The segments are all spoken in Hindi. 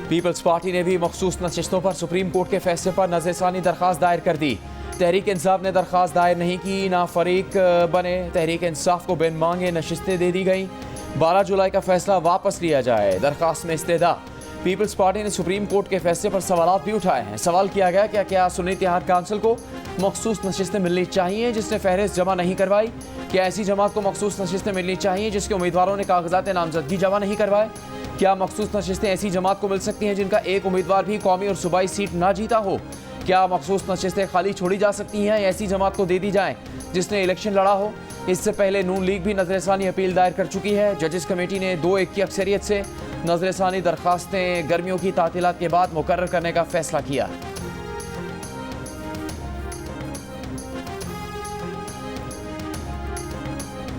पीपल्स पार्टी ने भी मखसूस नशिस्तों पर सुप्रीम कोर्ट के फैसले पर नज़रसानी दरख्वास्त दायर कर दी। तहरीक इंसाफ ने दरख्वास्त दायर नहीं की, ना फरीक बने। तहरीक इंसाफ को बिन मांगे नशिस्तें दे दी गई। 12 जुलाई का फैसला वापस लिया जाए, दरख्वास्त में इस्तेदा। पीपल्स पार्टी ने सुप्रीम कोर्ट के फैसले पर सवाल भी उठाए हैं। सवाल किया गया कि क्या सुन्नी इत्तेहाद काउंसिल को मखसूस नशिस्तें मिलनी चाहिए जिसने फहरिस्त जमा नहीं करवाई? क्या ऐसी जमात को मखसूस नशिस्तें मिलनी चाहिए जिसके उम्मीदवारों ने कागजात नामजदगी जमा नहीं करवाए? क्या मखसूस नशिस्तें ऐसी जमात को मिल सकती हैं जिनका एक उम्मीदवार भी कौमी और सूबाई सीट ना जीता हो? क्या मखसूस नशिस्तें खाली छोड़ी जा सकती हैं या ऐसी जमात को दे दी जाएं जिसने इलेक्शन लड़ा हो? इससे पहले नून लीग भी नजरसानी अपील दायर कर चुकी है। जजेस कमेटी ने 2-1 की अक्सरियत से नजरसानी दरखास्तें गर्मियों की तातीलात के बाद मुकर्रर करने का फैसला किया।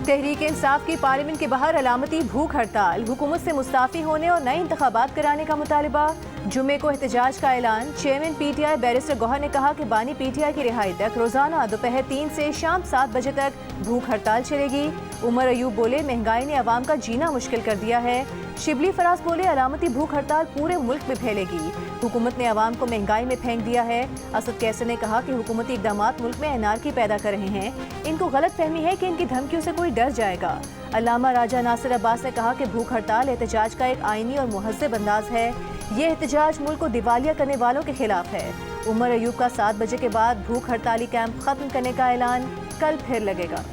तहरीक इंसाफ की पार्लियामेंट के बाहर अलामती भूख हड़ताल, हुकूमत से मुस्ताफी होने और नए इंतखाबात कराने का मुतालबा। जुम्मे को एहतजाज का ऐलान। चेयरमैन पीटीआई बैरिस्टर गौहर ने कहा कि बानी पीटीआई की रिहाई तक रोजाना दोपहर 3 से शाम 7 बजे तक भूख हड़ताल चलेगी। उमर अयूब बोले महंगाई ने अवाम का जीना मुश्किल कर दिया है। शिबली फराज बोले अलामती भूख हड़ताल पूरे मुल्क में फैलेगी। हुकूमत ने अवाम को महंगाई में फेंक दिया है। असद कैसर ने कहा कि हुकूमती इक़दामात मुल्क में एनार्की पैदा कर रहे हैं। इनको गलत फहमी है कि इनकी धमकियों से कोई डर जाएगा। अल्लामा राजा नासिर अब्बास ने कहा कि भूख हड़ताल एहतजाज का एक आईनी और मुहज़्ज़ब अंदाज है। ये एहतजाज मुल्क को दिवालिया करने वालों के खिलाफ है। उमर अयूब का 7 बजे के बाद भूख हड़ताली कैंप खत्म करने का ऐलान कल फिर लगेगा।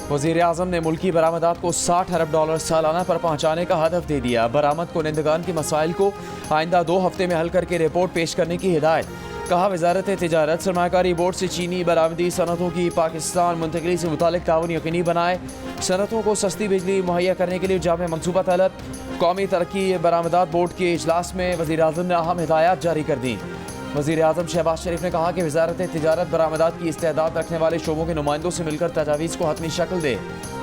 वज़ीर आज़म ने मुल्की बरामदात को $60 अरब सालाना पर पहुँचाने का हदफ दे दिया। बरामद कुनिंदगान के मसाइल को आइंदा 2 हफ्ते में हल करके रिपोर्ट पेश करने की हिदायत। कहा वजारत तिजारत सरमाकारी बोर्ड से चीनी बरामदी सनतों की पाकिस्तान मुंतकिली से मुतालिक ताउन यकीनी बनाए। सनतों को सस्ती बिजली मुहैया करने के लिए जामे मनसूबा तलब। कौमी तरक्की बरामदात बोर्ड के इजलास में वज़ीर आज़म ने अहम हिदायत जारी कर दी। वज़ीर आज़म शहबाज शरीफ ने कहा कि वजारत तिजारत बरामदात की इस्तेदाद रखने वाले शोबों के नुमाइंदों से मिलकर तजावीज़ को हतमी शक्ल दे।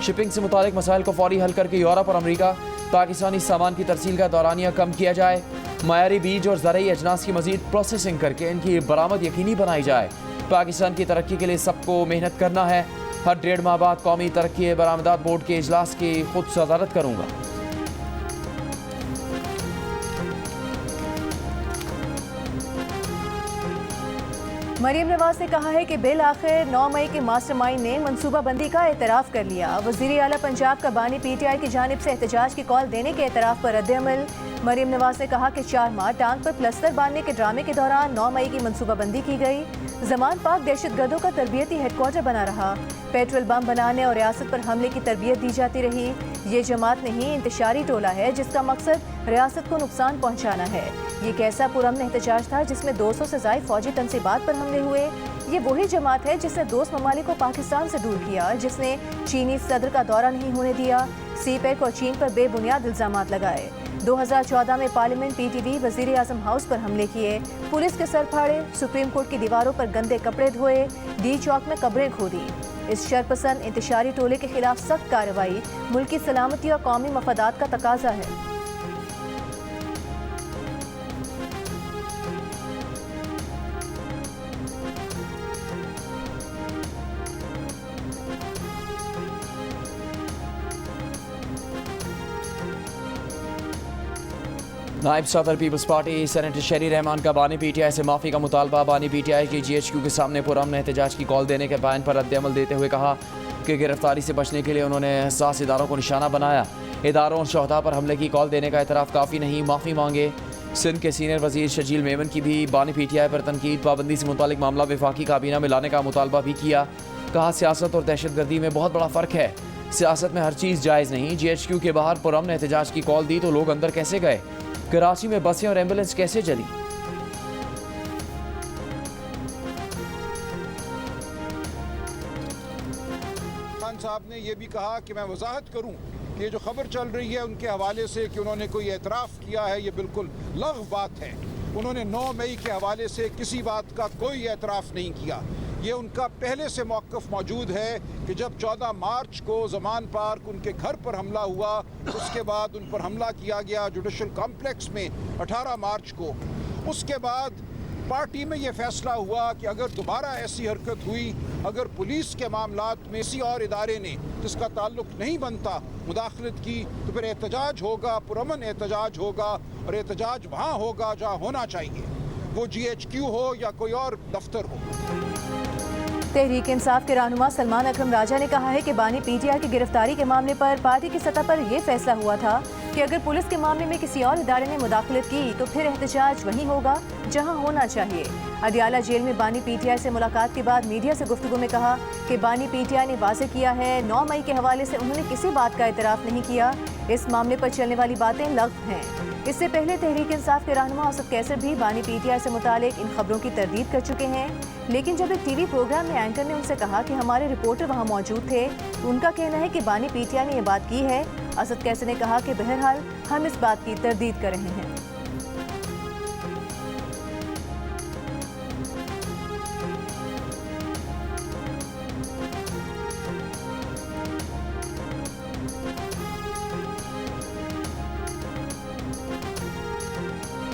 शिपिंग से मुतालिक मसाइल को फौरी हल करके यूरोप और अमरीका पाकिस्तानी सामान की तरसील का दौरानिया कम किया जाए। मायारी बीज और ज़रई अजनास की मज़ीद प्रोसेसिंग करके इनकी बरामद यकीनी बनाई जाए। पाकिस्तान की तरक्की के लिए सबको मेहनत करना है। हर 1.5 माह बाद कौमी तरक्की बरामदात बोर्ड के इजलास की खुद सदारत करूँगा। मरीम नवाज ने कहा है कि बिल आखिर 9 मई के मास्टरमाइंड ने मनसूबाबंदी का एतराफ़ कर लिया। वज़ीर आला पंजाब का बानी पीटीआई की जानिब से एहतजाज की कॉल देने के एतराफ़ पर रद्द-ए-अमल। मरीम नवाज ने कहा कि 4 माह टांग पर प्लस्तर बांधने के ड्रामे के दौरान 9 मई की मनसूबाबंदी की गई। जमान पाक दहशतगर्दों का तरबियती हेडक्वार्टर बना रहा। पेट्रोल बम बनाने और रियासत पर हमले की तरबियत दी जाती रही। ये जमात नहीं इंतशारी टोला है जिसका मकसद रियासत को नुकसान पहुँचाना है। ये कैसा पुरअमन एहतजाज था जिसमें 200 से ज़ायद फौजी तनसीबात पर हमले हुए। ये वही जमात है जिसने दोस्त ममालिक को पाकिस्तान से दूर किया, जिसने चीनी सदर का दौरा नहीं होने दिया, सीपेक और चीन पर बेबुनियाद इल्जामात लगाए। 2014 में पार्लियामेंट पीटीवी वज़ीर आज़म हाउस पर हमले किए, पुलिस के सर फाड़े, सुप्रीम कोर्ट की दीवारों पर गंदे कपड़े धोए, डी चौक में कब्रें खोदी। इस शरपसंद इंतशारी टोले के खिलाफ सख्त कार्रवाई मुल्क की सलामती और कौमी मफादात का तकाजा है। नायब सदर पीपल्स पार्टी सेनेटर शरी रहमान का बानी पीटीआई से माफ़ी का मुतालबा। बानी पीटीआई की GHQ के सामने पुरअमन एहतजाज की कॉल देने के बयान पर रद्द-ए-अमल देते हुए कहा कि गिरफ्तारी से बचने के लिए उन्होंने हसास इदारों को निशाना बनाया। इदारों और शहदा पर हमले की कॉल देने का एतराफ़ काफ़ी नहीं, माफ़ी मांगे। सिंध के सीनियर वज़ीर शजील मेमन की भी बानी पीटीआई पर तनकीद, पाबंदी से मुतालिक मामला वफाकी काबीना में लाने का मुतालबा भी किया। कहा सियासत और दहशतगर्दी में बहुत बड़ा फ़र्क है। सियासत में हर चीज़ जायज़ नहीं। GHQ के बाहर पुरअमन एहतजाज की कॉल दी तो लोग अंदर कैसे गए? कराची में बसें और एम्बुलेंस कैसे चली? खान साहब ने यह भी कहा कि मैं वजाहत करूं कि ये जो खबर चल रही है उनके हवाले से कि उन्होंने कोई एतराफ़ किया है, ये बिल्कुल लग़्व बात है। उन्होंने 9 मई के हवाले से किसी बात का कोई एतराफ़ नहीं किया। ये उनका पहले से मौक़िफ़ मौजूद है कि जब 14 मार्च को ज़मान पार्क उनके घर पर हमला हुआ, उसके बाद उन पर हमला किया गया जुडिशल कॉम्प्लेक्स में 18 मार्च को, उसके बाद पार्टी में ये फैसला हुआ कि अगर दोबारा ऐसी हरकत हुई, अगर पुलिस के मामलात में किसी और इदारे ने जिसका ताल्लुक नहीं बनता मुदाखलत की, तो फिर एहतजाज होगा, पुरअमन एहतजाज होगा, और एहतजाज वहाँ होगा जहाँ होना चाहिए, वो GHQ हो या कोई और दफ्तर हो। तहरीक इंसाफ के रहनुमा सलमान अकरम राजा ने कहा है कि बानी PTI की गिरफ्तारी के मामले पर पार्टी की सतह पर यह फैसला हुआ था कि अगर पुलिस के मामले में किसी और इदारे ने मुदाखलत की तो फिर एहतजाज वहीं होगा जहां होना चाहिए। अडियाला जेल में बानी PTI से मुलाकात के बाद मीडिया से गुफ्तगू में कहा कि बानी PTI ने वाज़ेह किया है 9 मई के हवाले से उन्होंने किसी बात का इतराफ़ नहीं किया। इस मामले पर चलने वाली बातें लग़्व हैं। इससे पहले तहरीक इंसाफ के रहनुमा असद कैसर भी बानी PTI से मुतालिक इन खबरों की तरदीद कर चुके हैं, लेकिन जब एक TV प्रोग्राम में एंकर ने उनसे कहा कि हमारे रिपोर्टर वहां मौजूद थे तो उनका कहना है कि बानी PTI ने यह बात की है। असद कैसर ने कहा कि बहरहाल हम इस बात की तरदीद कर रहे हैं।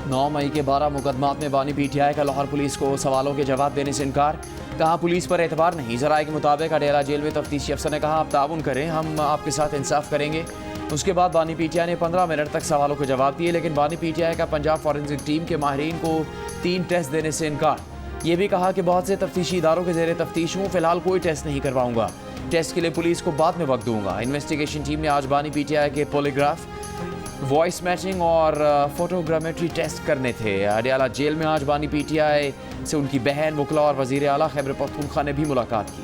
नौ मई के 12 मुकदमात में बानी PTI का लाहौर पुलिस को सवालों के जवाब देने से इनकार। कहा पुलिस पर एतबार नहीं। ज़राए के मुताबिक अडेला जेल में तफ्तीशी अफसर ने कहा आप ताउन करें, हम आपके साथ इंसाफ करेंगे। उसके बाद बानी PTI ने 15 मिनट तक सवालों के जवाब दिए, लेकिन बानी PTI का पंजाब फॉरेंसिक टीम के माहिरीन को 3 टेस्ट देने से इनकार। ये भी कहा कि बहुत से तफ्तीशी इदारों के ज़ेरे तफ्तीश हूँ, फिलहाल कोई टेस्ट नहीं करवाऊंगा। टेस्ट के लिए पुलिस को बाद में वक्त दूंगा। इन्वेस्टिगेशन टीम ने आज बानी PTI के पॉलीग्राफ, वॉइस मैचिंग और फोटोग्रामेट्री टेस्ट करने थे। अडियाला जेल में आज बानी PTI से उनकी बहन, वकला और वज़ीर आला खैबर पख्तूनख्वा ने भी मुलाकात की।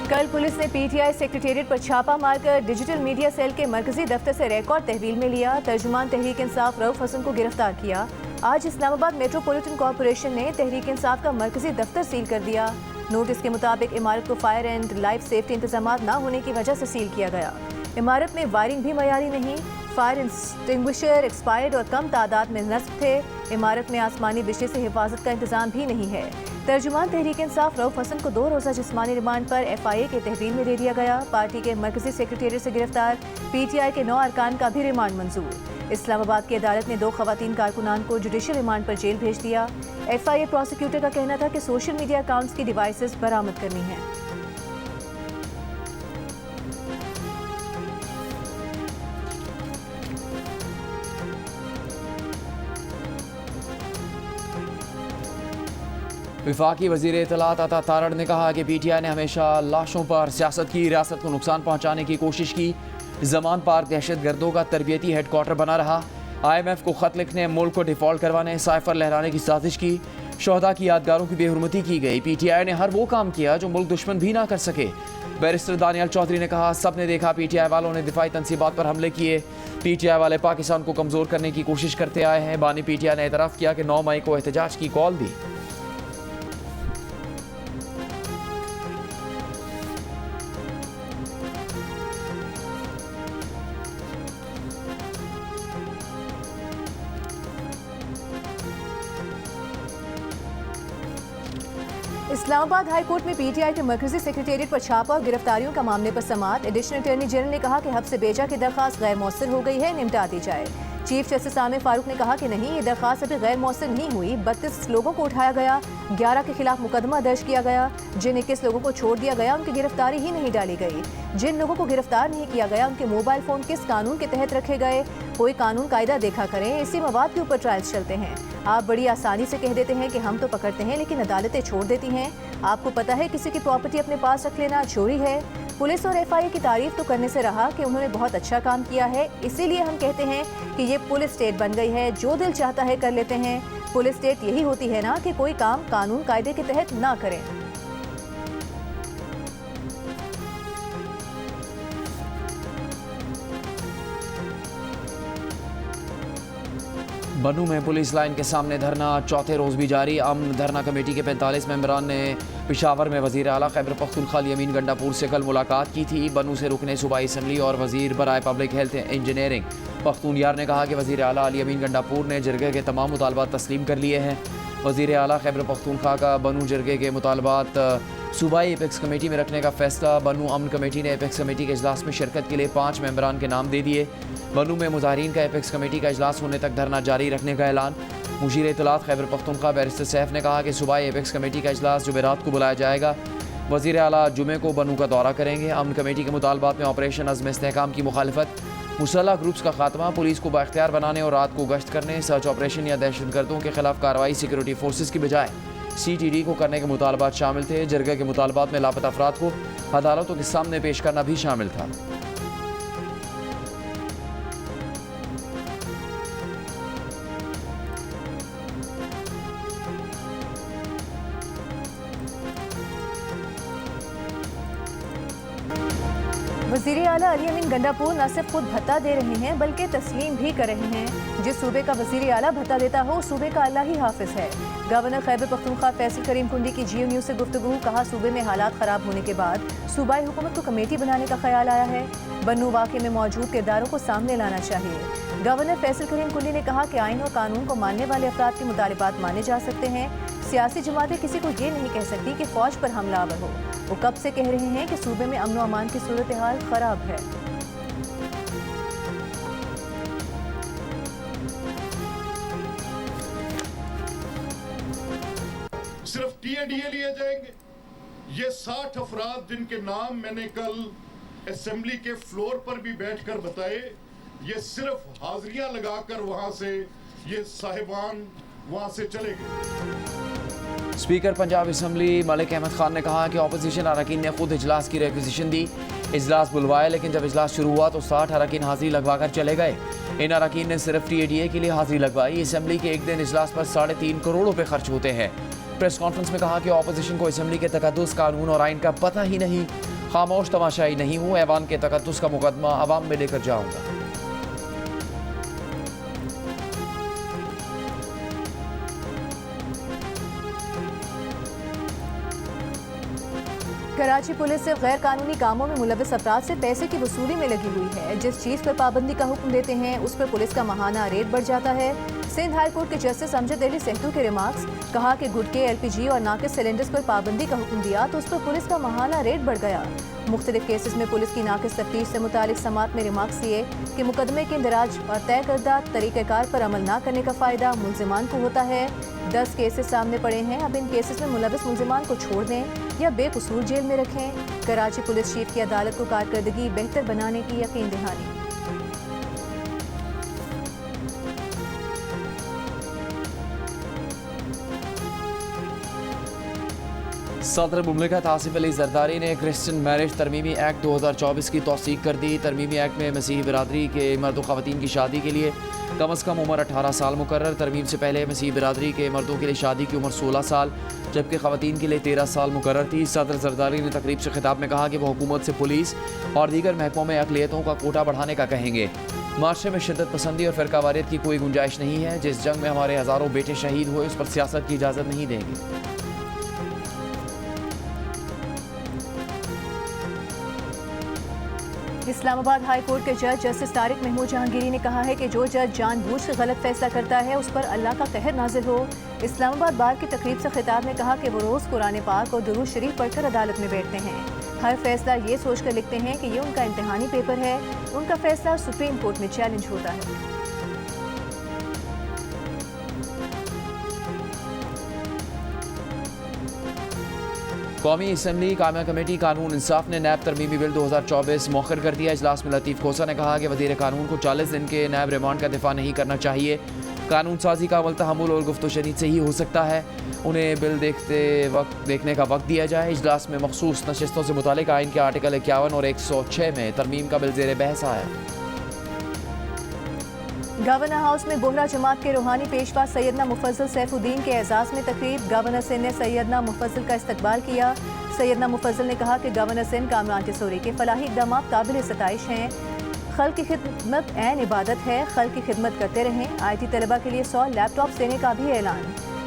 कल पुलिस ने PTI सेक्रेटेरिएट पर छापा मारकर डिजिटल मीडिया सेल के मरकजी दफ्तर से रिकॉर्ड तहवील में लिया। तर्जुमान तहरीक इंसाफ रऊफ हसन को गिरफ्तार किया। आज इस्लामाबाद मेट्रोपॉलिटन कॉरपोरेशन ने तहरीक इंसाफ का मरकजी दफ्तर सील कर दिया। नोटिस के मुताबिक इमारत को फायर एंड लाइफ सेफ्टी इंतजाम न होने की वजह से सील किया गया। इमारत में वायरिंग भी मयारी नहीं, फायर एक्सटिंग्विशर एक्सपायर्ड और कम तादाद में नस्ब थे। इमारत में आसमानी बिजली से हिफाजत का इंतजाम भी नहीं है। तर्जुमान तहरीक इंसाफ रऊफ हसन को 2 रोज़ा जिस्मानी रिमांड पर FIA के तहवील में दे दिया गया। पार्टी के मरकजी सेक्रेटेरिएट से गिरफ्तार PTI के 9 अरकान का भी रिमांड मंजूर। इस्लामाबाद की अदालत ने 2 खवातीन कारकुनान को जुडिशल रिमांड पर जेल भेज दिया। FIA प्रोसिक्यूटर का कहना था कि सोशल मीडिया अकाउंट्स की डिवाइसेस बरामद करनी है। वफाकी वज़ीर इत्तलात अता तारड़ ने कहा कि PTI ने हमेशा लाशों पर सियासत की, रियासत को नुकसान पहुँचाने की कोशिश की। ज़मान पार्क दहशत गर्दों का तरबियती हेडक्वार्टर बना रहा। IMF को ख़त लिखने, मुल्क को डिफ़ॉल्ट करवाने, साइफर लहराने की साजिश की। शोहदा की यादगारों की बेहुरमती की गई। PTI ने हर वो काम किया जो मुल्क दुश्मन भी ना कर सके। बैरिस्टर दानियाल चौधरी ने कहा सब ने देखा PTI वालों ने दिफाई तनसीबात पर हमले किए। PTI वाले पाकिस्तान को कमज़ोर करने की कोशिश करते आए हैं। बानी PTI ने एतराफ़ किया कि 9 मई को एहतजाज की कॉल दी। इस्लामाबाद हाई कोर्ट में PTI के मरकजी सेक्रेटेरिएट पर छापा और गिरफ्तारियों का मामले पर समाअत। एडिशनल अटॉर्नी जनरल ने कहा कि हब्स से बेजा की दरख्वास्त गैर मौसर हो गई है, निपटा दी जाए। चीफ जस्टिस आमिर फारूक ने कहा कि नहीं, ये दरख्वास्त अभी गैर मौसर नहीं हुई। 32 लोगों को उठाया गया, 11 के खिलाफ मुकदमा दर्ज किया गया। जिन 21 लोगों को छोड़ दिया गया उनकी गिरफ्तारी ही नहीं डाली गई। जिन लोगों को गिरफ्तार नहीं किया गया उनके मोबाइल फ़ोन किस कानून के तहत रखे गए, कोई कानून कायदा देखा करें। इसी मवाद के ऊपर ट्रायल्स चलते हैं। आप बड़ी आसानी से कह देते हैं कि हम तो पकड़ते हैं, लेकिन अदालतें छोड़ देती हैं। आपको पता है किसी की प्रॉपर्टी अपने पास रख लेना चोरी है। पुलिस और FIA की तारीफ तो करने से रहा कि उन्होंने बहुत अच्छा काम किया है, इसीलिए हम कहते हैं कि ये पुलिस स्टेट बन गई है, जो दिल चाहता है कर लेते हैं। पुलिस स्टेट यही होती है ना कि कोई काम कानून कायदे के तहत ना करें। बनू में पुलिस लाइन के सामने धरना चौथे रोज़ भी जारी। अमन धरना कमेटी के 45 मेंबरान ने पेशावर में वज़ीर आला खैबर पख्तूनख्वा अमीन गंडापुर से कल मुलाकात की थी। बनू से रुकने सूबाई असम्बली और वज़ीर बराए पब्लिक हेल्थ इंजीनियरिंग पख्तून यार ने कहा कि वज़ीर आला अमीन गंडापुर ने जरगे के तमाम मुतालबात तस्लीम कर लिए हैं। वज़ीर आला खैबर पख्तूनख्वा का बनू जरगे के मुतालबात सूबाई एपेक्स कमेटी में रखने का फैसला। बनू अमन कमेटी ने एपेक्स कमेटी के इजलास में शिरकत के लिए 5 मेंबरान के नाम दे दिए। बनू में मुजाहिरीन का एपेक्स कमेटी का इजलास होने तक धरना जारी रखने का ऐलान। मुशीर इत्तलात खैबर पख्तूनख्वा बैरिस्टर सैफ ने कहा कि सूबाई एपेक्स कमेटी का इजलास जुमेरात को बुलाया जाएगा। वज़ीर आला जुमे को बनू का दौरा करेंगे। अमन कमेटी के मुतालबात में ऑपरेशन अज़्म इस्तेहकाम की मुखालफत, मुसल्लह ग्रुप्स का खात्मा, पुलिस को बाख्तियार बनाने और रात को गश्त करने, सर्च ऑपरेशन या दहशतगर्दों के खिलाफ कार्रवाई सिक्योरिटी फोर्सेस की बजाय CTD को करने के मुतालबात शामिल थे। जरगा के मुतालबात में लापता अफराद को अदालतों के सामने पेश करना भी शामिल था। वज़ीर आला अली अमीन गंडापुर न सिर्फ खुद भत्ता दे रहे हैं बल्कि तस्लीम भी कर रहे हैं। जिस सूबे का वज़ीर आला भत्ता देता हो उस सूबे का अल्लाह ही हाफिज है। गवर्नर खैबर पख्तूनख्वा फैसल करीम कुंडी की GU न्यूज़ से गुफ्तगू। कहा सूबे में हालात ख़राब होने के बाद सूबाई हुकूमत को कमेटी बनाने का ख्याल आया है। बन्नू वाक़े में मौजूद किरदारों को सामने लाना चाहिए। गवर्नर फैसल करीम कुंडी ने कहा कि आइन और कानून को मानने वाले अफराद के मुतालिबात माने जा सकते हैं। सियासी जमातें किसी को ये नहीं कह सकती कि फ़ौज पर हमलावर हो। वो कब से कह रहे हैं कि सूबे में अमन व अमान की सूरत हाल ख़राब है। सिर्फ TADA लिए जाएंगे। ये 60 अफराद जिनके नाम मैंने कल असेंबली के फ्लोर पर भी बैठकर बताए, ये सिर्फ हाजिरियां लगाकर वहां से ये साहिबान वहां से चले गए। स्पीकर पंजाब असम्बली मलिक अहमद खान ने कहा कि अपोजिशन अरकान ने खुद इजलास की रिक्वेजिशन दी। इजलास बुलवाया लेकिन जब इजलास शुरू हुआ तो 60 अरकान हाजिरी लगवा कर चले गए। इन अरकान ने सिर्फ TADA के लिए हाजिरी लगवाई। असम्बली के एक दिन इजलास पर 3.5 करोड़ रुपए खर्च होते हैं। प्रेस कॉन्फ्रेंस में कहा कि अपोजिशन को असम्बली के तकद्दुस, कानून और आइन का पता ही नहीं। खामोश तमाशाई नहीं हूँ, ऐवान के तकद्दुस का मुकदमा अवाम में लेकर जाऊँगा। कराची पुलिस सिर्फ गैर कानूनी कामों में मुलविस अफराद से पैसे की वसूली में लगी हुई है। जिस चीज़ पर पाबंदी का हुक्म देते हैं उस पर पुलिस का माहाना रेट बढ़ जाता है। सिंध हाई कोर्ट के जस्टिस अमजद अली सेहतू के रिमार्क्स। कहा कि गुटके, LPG और नाकिस सिलेंडर्स पर पाबंदी का हुक्म दिया तो उस पर पुलिस का माहाना रेट बढ़ गया। मुख्तलिफ केसेस में पुलिस की नाकिस तफ्तीश से मुतालिक समात में रिमार्क्स दिए कि मुकदमे के इंदराज और तय करदा तरीक़ेकार पर अमल न करने का फ़ायदा मुल्ज़िमान को होता है। 10 केसेस सामने पड़े हैं। अब इन केसेस में मुलविस मुल्ज़िमान को छोड़ दें या बेकसूर जेल में रखें। कराची पुलिस चीफ की अदालत को कारकर्दगी बेहतर बनाने की यकीन दहानी। सदर मुमलिकत आसिफ अली जरदारी ने क्रिश्चियन मैरिज तरमीमी एक्ट 2024 की तौसीक कर दी। तरमीमी एक्ट में मसीही बिरादरी के मर्द ख़वातीन की शादी के लिए कम अज़ कम उम्र 18 साल मुकर्रर। तरमीम से पहले मसीही बिरादरी के मर्दों के लिए शादी की उम्र 16 साल जबकि ख़वातीन के लिए 13 साल मुकर्रर थी। सदर जरदारी ने तकरीब से खिताब में कहा कि वह हुकूमत से पुलिस और दीगर महकमों में अक़लियतों का कोटा बढ़ाने का कहेंगे। माशरे में शिद्दत पसंदी और फ़िरकावारियत की कोई गुंजाइश नहीं है। जिस जंग में हमारे हज़ारों बेटे शहीद हुए उस पर सियासत की इजाज़त नहीं देंगे। इस्लामाबाद हाई कोर्ट के जज जस्टिस तारिक महमूद जहांगीरी ने कहा है कि जो जज जानबूझ कर गलत फैसला करता है उस पर अल्लाह का कहर नाजिल हो। इस्लामाबाद बार की तकरीब से खिताब में कहा कि वो रोज़ कुरान पाक और दुरूद शरीफ पढ़कर अदालत में बैठते हैं। हर फैसला ये सोचकर लिखते हैं कि ये उनका इम्तिहानी पेपर है। उनका फैसला सुप्रीम कोर्ट में चैलेंज होता है। कौमी असम्बली कामिया कमेटी कानून इंसाफ ने नैब तरमीमी बिल 2024 मौखर कर दिया। इजलास में लतीफ़ खोसा ने कहा कि वज़ीर कानून को 40 दिन के नैब रिमांड का दिफा नहीं करना चाहिए। कानून साजी का अमल तहम्मुल और गुफ्त शनीद से ही हो सकता है। उन्हें बिल देखने का वक्त दिया जाए। इजलास में मखसूस नशिस्तों से मुतालिक आइन के आर्टिकल 51 और 106 में तरमीम का बिल ज़ेर बहस आया। गवर्नर हाउस में बोहरा जमात के रूहानी पेशवा सैयदना मुफज्जल सैफुद्दीन के एजाज़ में तकरीब। गवर्नर सिंध ने सैयदना मुफज्जल का इस्तकबाल किया। सैयदना मुफज्जल ने कहा कि गवर्नर सिंध कामरान तिसोरी के फलाही इक़दाम काबिल सताइश हैं। खल की खिदमत ऐन इबादत है, खल की खिदमत करते रहें। IT तलबा के लिए 100 लैपटॉप देने का भी ऐलान।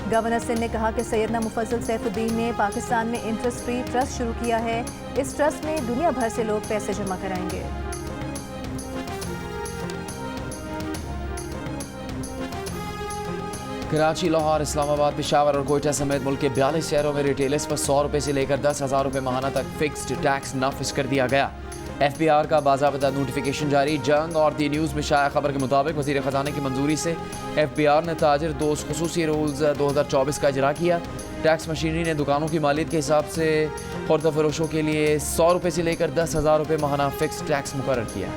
गवर्नर सिंध ने कहा कि सैयदना मुफज्जल सैफुद्दीन ने पाकिस्तान में इंटरेस्ट फ्री ट्रस्ट शुरू किया है। इस ट्रस्ट में दुनिया भर से लोग पैसे जमा कराएंगे। कराची, लाहौर, इस्लामाबाद, पेशावर और कोयटा समेत मुल्क के 42 शहरों में रिटेलर्स पर 100 रुपये से लेकर 10,000 रुपये माहाना तक फिक्स्ड टैक्स नाफिज कर दिया गया। FBR का बाज़ाब्ता नोटिफिकेशन जारी। जंग और दी न्यूज़ में शाया खबर के मुताबिक वज़ीर ख़जाने की मंजूरी से FBR ने ताजिर दोस्त खुसूसी रूल्स 2024 का इजरा किया। टैक्स मशीनरी ने दुकानों की मालियत के हिसाब से खुर्द फरोशों के लिए 100 रुपये से लेकर 10,000 रुपये माहाना फिक्स टैक्स मुकर्रर किया।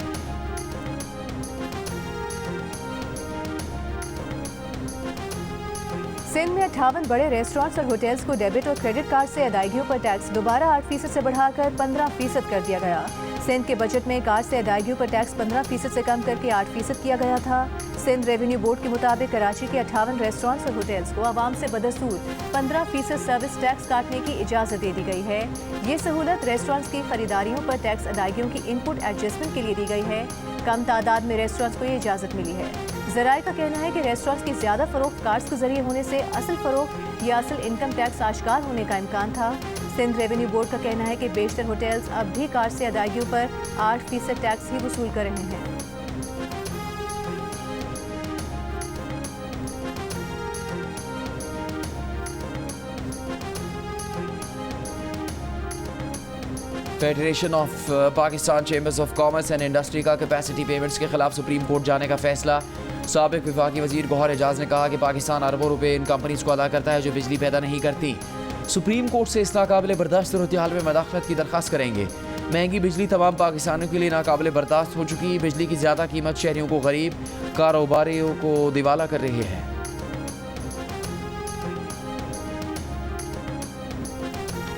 सिंध में 58 बड़े रेस्टोरेंट्स और होटल्स को डेबिट और क्रेडिट कार्ड से अदायगियों पर टैक्स दोबारा 8% से बढ़ाकर 15% कर दिया गया। सिंध के बजट में कार्ड से अदायगियों पर टैक्स 15% से कम करके 8% किया गया था। सिंध रेवेन्यू बोर्ड के मुताबिक कराची के 58 रेस्टोरेंट्स और होटल्स को आवाम से बदस्तूर 15% सर्विस टैक्स काटने की इजाज़त दे दी गई है। ये सहूलत रेस्टोरेंट्स की खरीदारियों पर टैक्स अदायगियों की इनपुट एडजस्टमेंट के लिए दी गई है। कम तादाद में रेस्टोरेंट्स को ये इजाज़त मिली है। ज़राए का कहना है कि रेस्टोरेंट्स की ज़्यादा फ़रोख्त कार्ड्स के जरिए होने से असल फ़रोख्त या असल इनकम टैक्स आश्कार होने का इम्कान था। सिंध रेवेन्यू बोर्ड का कहना है कि बेशतर होटल्स अब भी कार्ड से अदायगियों पर 8% टैक्स ही वसूल कर रहे हैं। Federation of Pakistan chambers of commerce and industry का कैपेसिटी पेमेंट्स के खिलाफ सुप्रीम कोर्ट जाने का फैसला। साबिक विफाकी वजीर गौहर एजाज ने कहा कि पाकिस्तान अरबों रुपए इन कंपनीज को अदा करता है जो बिजली पैदा नहीं करती। सुप्रीम कोर्ट से इस नाकाबिले बर्दाश्त सूरत हाल में मदाखलत की दरख्वास्त करेंगे। महंगी बिजली तमाम पाकिस्तानियों के लिए नाकाबिले बर्दाश्त हो चुकी। बिजली की ज़्यादा कीमत शहरियों को गरीब, कारोबारियों को दिवाला कर रही है।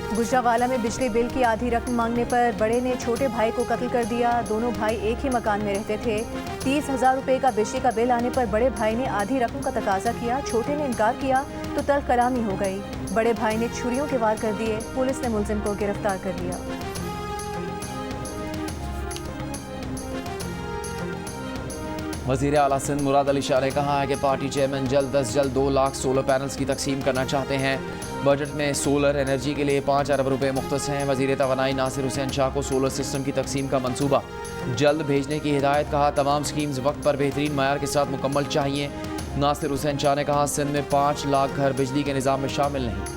गुजरावाला में बिजली बिल की आधी रकम मांगने पर बड़े ने छोटे भाई को कत्ल कर दिया। दोनों भाई एक ही मकान में रहते थे। 30,000 रुपये का बिजली का बिल आने पर बड़े भाई ने आधी रकम का तकाजा किया। छोटे ने इनकार किया तो तल्ख कलामी हो गई। बड़े भाई ने छुरियों के वार कर दिए। पुलिस ने मुलजिम को गिरफ्तार कर लिया। वज़ीर आला सिंध मुराद अली शाह ने कहा है कि पार्टी चेयरमैन जल्द अज जल्द 2 लाख सोलर पैनल्स की तकसीम करना चाहते हैं। बजट में सोलर एनर्जी के लिए 5 अरब रुपए मुख्तस हैं। वज़ीर तवानाई नासिर हुसैन शाह को सोलर सिस्टम की तकसीम का मंसूबा जल्द भेजने की हिदायत। कहा तमाम स्कीम्स वक्त पर बेहतरीन मयार के साथ मुकम्मल चाहिए। नासिर हुसैन शाह ने कहा सिंध में 5 लाख घर बिजली के निज़ाम में शामिल नहीं।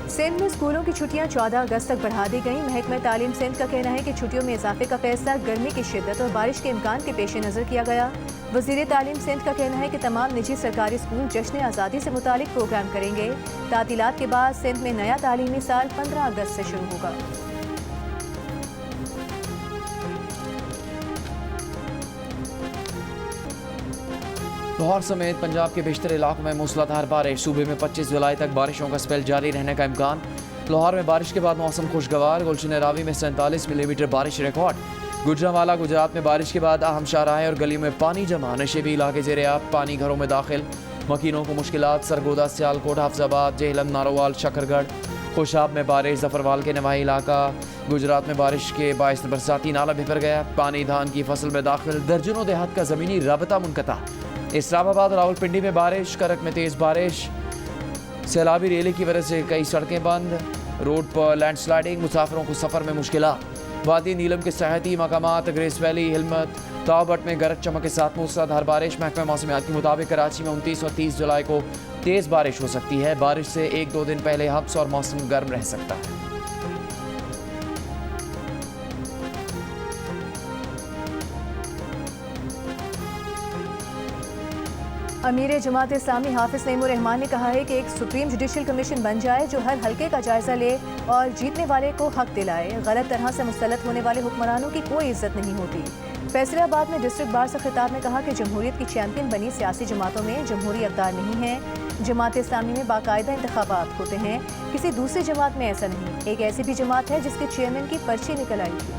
सिंध में स्कूलों की छुट्टियां 14 अगस्त तक बढ़ा दी गई। महकमा तालीम सिंध का कहना है कि छुट्टियों में इजाफे का फैसला गर्मी की शिद्दत और बारिश के इम्कान के पेश नज़र किया गया। वज़ीर तालीम सिंध का कहना है कि तमाम निजी सरकारी स्कूल जश्न आज़ादी से मुतालिक प्रोग्राम करेंगे। तातीलात के बाद सिंध में नया तालीमी साल 15 अगस्त से शुरू होगा। लाहौर समेत पंजाब के बेशतर इलाकों में मूसलाधार बारिश। सूबे में 25 जुलाई तक बारिशों का स्पेल जारी रहने का इम्कान। लाहौर में बारिश के बाद मौसम खुशगवार। गुलशन रावी में 47 मिलीमीटर बारिश रिकॉर्ड। गुजरांवाला गुजरात में बारिश के बाद अहम शाहराहें और गलियों में पानी जमा। नशेबी इलाके ज़ेर-ए-आब, पानी घरों में दाखिल। मकीनों को मुश्किलात। सरगोदा, सियालकोट, हाफजाबाद, जेहलम, नारोवाल, शकरगढ़। खुशाब में बारिश। जफरवाल के नवाही इलाका गुजरात में बारिश के बायस बरसाती नाला बिफर गया। पानी धान की फसल में दाखिल। दर्जनों देहात का ज़मीनी राबता मुनक़ता। इस्लामाबाद, रावलपिंडी में बारिश। करक में तेज़ बारिश। सैलाबी रेले की वजह से कई सड़कें बंद। रोड पर लैंडस्लाइडिंग। मुसाफिरों को सफ़र में मुश्किलात। वादी नीलम के सयाहती मकामात ग्रेस वैली, हिलमत, तावबट में गरज चमक के साथ मूसलाधार बारिश। महकमा मौसमियात के मुताबिक कराची में 29 और 30 जुलाई को तेज़ बारिश हो सकती है। बारिश से 1-2 दिन पहले हब्स और मौसम गर्म रह सकता है। अमीर जमात इस्लामी हाफिज नईमुर रहमान ने कहा है कि एक सुप्रीम जुडिशल कमीशन बन जाए जो हर हल्के का जायजा ले और जीतने वाले को हक दिलाए। गलत तरह से मुसल्लत होने वाले हुक्मरानों की कोई इज्जत नहीं होती। फैसलाबाद में डिस्ट्रिक्ट बार से खिताब में कहा कि जमहूरियत की चैंपियन बनी सियासी जमातों में जमहूरी अक़दार नहीं है। जमात इस्लामी में बाकायदा इंतखाबात होते हैं। किसी दूसरी जमात में ऐसा नहीं। एक ऐसी भी जमात है जिसके चेयरमैन की पर्ची निकल आई थी।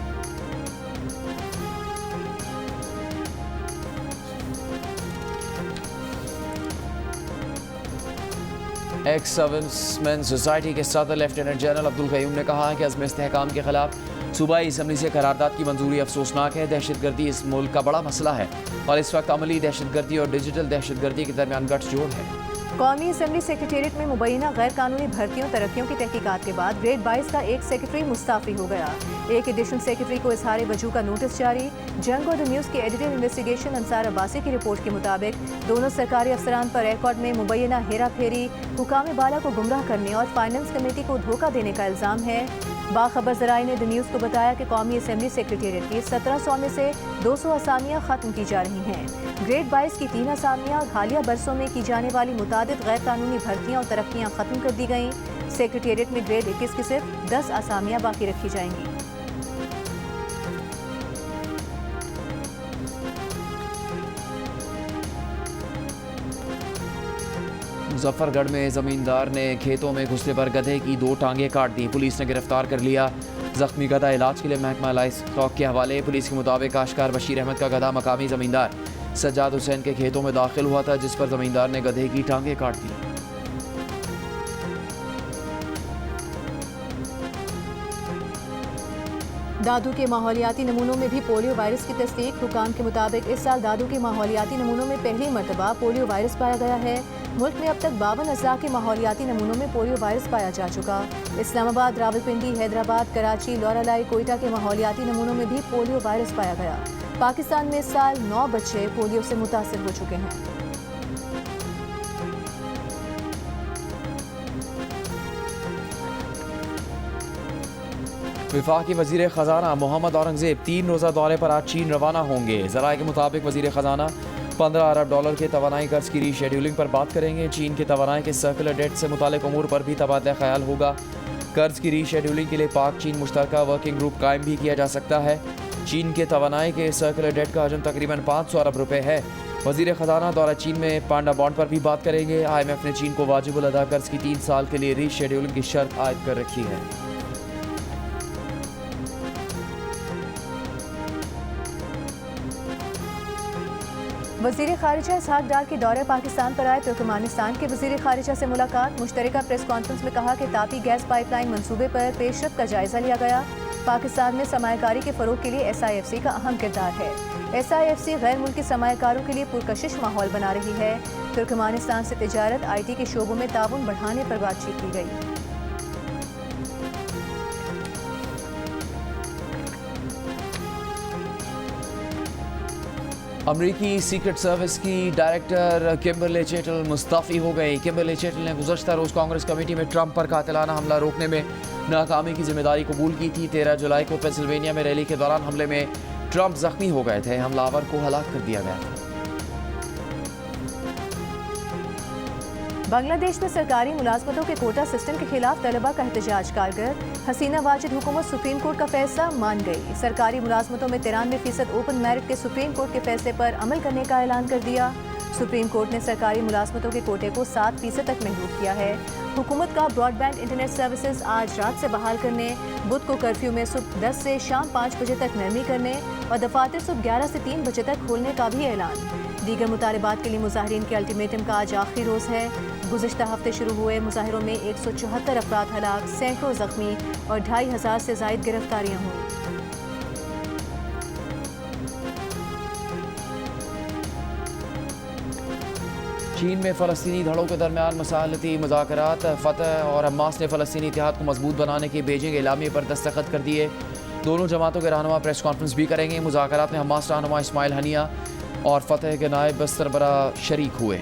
एक्स सर्विसमैन सोसाइटी के सदर लेफ्टिनेंट जनरल अब्दुल क़य्यूम ने कहा है कि अज़्म इस्तेहकाम के खिलाफ सूबाई असम्बली से करारदाद की मंजूरी अफसोसनाक है। दहशतगर्दी इस मुल्क का बड़ा मसला है और इस वक्त अमली दहशतगर्दी और डिजिटल दहशतगर्दी के दरमियान गठजोड़ है। कौमी असम्बली सेक्रेटेरिएट में मुबैना गैर कानूनी भर्तियों तरक्कियों की तहकीकात के बाद ग्रेड 22 का एक सेक्रेटरी मुस्ताफ़ी हो गया। एक एडिशनल सेक्रेटरी को इजहार वजू का नोटिस जारी। जंग और द न्यूज़ के एडिटर इन्वेस्टिगेशन अंसार अब्बासी की रिपोर्ट के मुताबिक दोनों सरकारी अफसरान पर रिकॉर्ड में मुबैना हेरा फेरी, हुकाम बाला को गुमराह करने और फाइनेंस कमेटी को धोखा देने का इल्ज़ाम है। बाखबर जराए ने द न्यूज़ को बताया कि कौमी असम्बली सेक्रेटेरिएट की 1700 में से 200 असामियाँ ख़त्म की जा रही हैं। ग्रेड 22 की 3 असामियाँ और हालिया बरसों में की जाने वाली मुतादिद गैर कानूनी भर्तियाँ और तरक्कियाँ ख़त्म कर दी गईं। सेक्रेटेरिएट में ग्रेड 21 की सिर्फ 10 असामियाँ बाकी रखी जाएंगी। मुजफ्फरगढ़ में जमींदार ने खेतों में घुसने पर गधे की 2 टांगें काट दी। पुलिस ने गिरफ्तार कर लिया। जख्मी गधा इलाज के लिए महकमा लाइफ स्टॉक के हवाले। पुलिस के मुताबिक आशकार बशीर अहमद का गधा मकामी जमींदार सज्जाद हुसैन के खेतों में दाखिल हुआ था, जिस पर जमींदार ने गधे की टांगें काट दी। दादू के माहौलियाती नमूनों में भी पोलियो वायरस की तस्दीक। हुकाम के मुताबिक इस साल दादू के माहौलियाती नमूनों में पहली मरतबा पोलियो वायरस पाया गया है। मुल्क में अब तक 52 अज़ला के माहौलियाती नमूनों में पोलियो वायरस पाया जा चुका। इस्लामाबाद, रावलपिंडी, हैदराबाद, कराची, लौरालाई, कोयटा के माहौलियाती नमूनों में भी पोलियो वायरस पाया गया। पाकिस्तान में इस साल 9 बच्चे पोलियो से मुतासर हो चुके हैं। वफाकी वज़ीर ख़जाना मोहम्मद औरंगज़ेब 3 रोज़ा दौरे पर आज चीन रवाना होंगे। ज़राए के मुताबिक वज़ीर ख़जाना 15 अरब डॉलर के तवानाई कर्ज की रीशेड्यूलिंग पर बात करेंगे। चीन के तवानाई के सर्कुलर डेट से मुतालिक अमूर पर भी तबादला ख्याल होगा। कर्ज की रीशेड्यूलिंग के लिए पाक चीन मुश्तरका वर्किंग ग्रुप कायम भी किया जा सकता है। चीन के तवानाई के सर्कुलर डेट का हजम तकरीबन 500 अरब रुपये है। वज़ीर ख़जाना दौरा चीन में पांडा बॉन्ड पर भी बात करेंगे। IMF ने चीन को वाजिबुल अदा कर्ज की 3 साल के लिए रीशेड्यूलिंग की शर्त आयद कर रखी है। वज़ीर ख़ारिजा इसहाक डार के दौरे पाकिस्तान पर आए तुर्कमानिस्तान के वज़ीर ख़ारिजा से मुलाकात। मुश्तरका प्रेस कॉन्फ्रेंस में कहा कि तापी गैस पाइपलाइन मंसूबे पर पेशरफ का जायजा लिया गया। पाकिस्तान में सरमायाकारी के फ़रोग़ के लिए SIFC का अहम किरदार है। SIFC गैर मुल्की सरमायाकारों के लिए पुरकशिश माहौल बना रही है। तुर्कमानिस्तान से तिजारत, IT के शोबों में ताउन बढ़ाने पर बातचीत की गई। अमरीकी सीक्रेट सर्विस की डायरेक्टर किम्बरले चेटल मुस्तफ़ी हो गई। किम्बरले चेटल ने गुज़श्ता रोज़ कांग्रेस कमेटी में ट्रंप पर कातिलाना हमला रोकने में नाकामी की जिम्मेदारी कबूल की थी। 13 जुलाई को पेंसिल्वेनिया में रैली के दौरान हमले में ट्रंप जख्मी हो गए थे। हमलावर को हलाक कर दिया गया था। बांग्लादेश में सरकारी मुलाजमतों के कोटा सिस्टम के खिलाफ तलबा का एहतजाज कारगर। हसीना वाजिद हुकूमत सुप्रीम कोर्ट का फैसला मान गई। सरकारी मुलाजमतों में 93% ओपन मेरिट के सुप्रीम कोर्ट के फैसले पर अमल करने का ऐलान कर दिया। सुप्रीम कोर्ट ने सरकारी मुलाजमतों के कोटे को 7% तक महदूद किया है। हुकूमत का ब्रॉडबैंड इंटरनेट सर्विसेज आज रात से बहाल करने, बुध को कर्फ्यू में सुबह 10 से शाम 5 बजे तक नरमी करने और दफातर सुबह 11 से 3 बजे तक खोलने का भी ऐलान। दीगर मुतालबात के लिए मुजाहिरीन के अल्टीमेटम का आज आखिरी रोज़ है। गुज़श्ता हफ्ते शुरू हुए मुजाहिरों में 174 अफराद हलाक, सैकड़ों जख्मी और 2500 से ज़ायद गिरफ्तारियाँ हुई। चीन में फ़लस्तीनी धड़ों के दरमियान मसालती मुज़ाकरात। फ़तह और हमास ने फ़लस्तीनी इत्तेहाद को मजबूत बनाने के बीजिंग एलामिये पर दस्तखत कर दिए। दोनों जमातों के रहनुमा प्रेस कॉन्फ्रेंस भी करेंगे। मुज़ाकरात में हमास रहनुमा इस्माइल हनिया और फ़तह के नायब सरबरा शरीक हुए।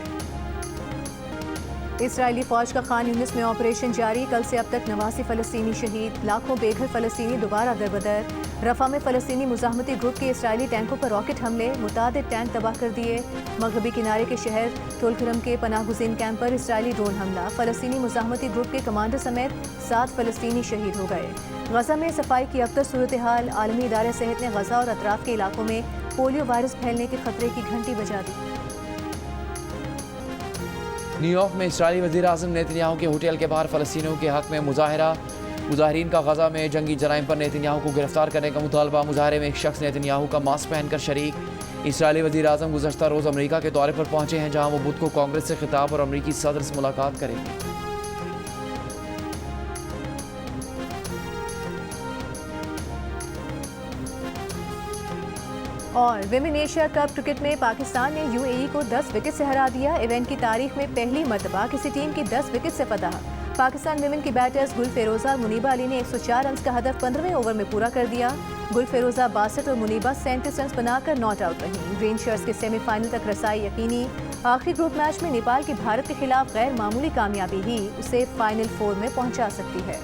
इसराइली फ़ौज का खान यूनिस में ऑपरेशन जारी। कल से अब तक 89 फ़लस्तीनी शहीद, लाखों बेघर फ़लस्तीनी दोबारा दरबदर। रफ़ा में फ़लस्तीनी मुज़ाहमती ग्रुप के इसराइली टैंकों पर रॉकेट हमले, मुतादिद टैंक तबाह कर दिए। मगरबी किनारे के शहर तुलकरम के पनाहगुज़ीन कैंप पर इसराइली ड्रोन हमला। फ़लस्तीनी मुज़ाहमती ग्रुप के कमांडर समेत 7 फ़लस्तीनी शहीद हो गए। गज़ा में सफाई की अबतर सूरत हाल। आलमी इदारे सेहत ने गज़ा और अतराफ़ के इलाकों में पोलियो वायरस फैलने के खतरे की घंटी बजा दी। न्यूयॉर्क में इस्राईली वज़ीर आज़म नेतन्याहू के होटल के बाहर फ़लस्तीनियों के हक़ में मुज़ाहरा। मुज़ाहिरीन का गज़ा में जंगी जराइम पर नेतन्याहू को गिरफ्तार करने का मुतालबा। मुज़ाहरे में एक शख्स नेतन्याहू का मास्क पहनकर शरीक। इस्राईली वज़ीर आज़म गुज़श्ता रोज़ अमरीका के दौरे पर पहुँचे हैं, जहाँ वो बुध को कांग्रेस से खिताब और अमरीकी सदर से मुलाकात करेंगे। और विमेन एशिया कप क्रिकेट में पाकिस्तान ने UAE को 10 विकेट से हरा दिया। इवेंट की तारीख में पहली मरतबा किसी टीम की 10 विकेट से फतह। पाकिस्तान विमेन की बैटर्स गुल फेरोजा और मुनीबा अली ने 104 रन का हदफ 15वें ओवर में पूरा कर दिया। गुल फेरोजा 62 और मुनीबा 37 रन बनाकर नॉट आउट रहीं। ग्रीन शर्ट्स के सेमीफाइनल तक रसाई यकीनी। आखिरी ग्रुप मैच में नेपाल की भारत के खिलाफ गैर मामूली कामयाबी ही उसे फाइनल 4 में पहुंचा सकती है।